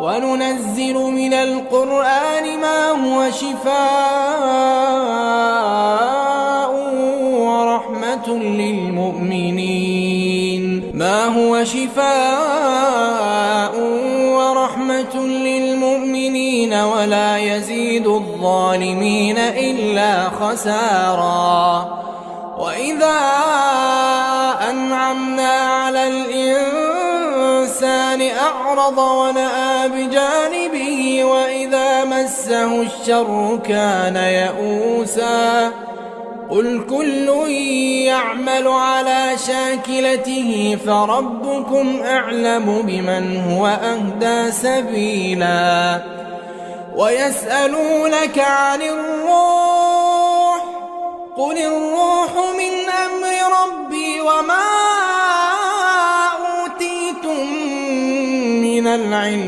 وننزل من القرآن ما هو شفاء ورحمة للمؤمنين ولا يزيد الظالمين إلا خسارا. وإذا أنعمنا على الإنسان أعرض ونأى بجانبه وإذا مسه الشر كان يئوسا. قل كل يعمل على شاكلته فربكم أعلم بمن هو أهدى سبيلا. ويسألونك عن الروح قل الروح من أمر ربي وما أوتيتم من العلم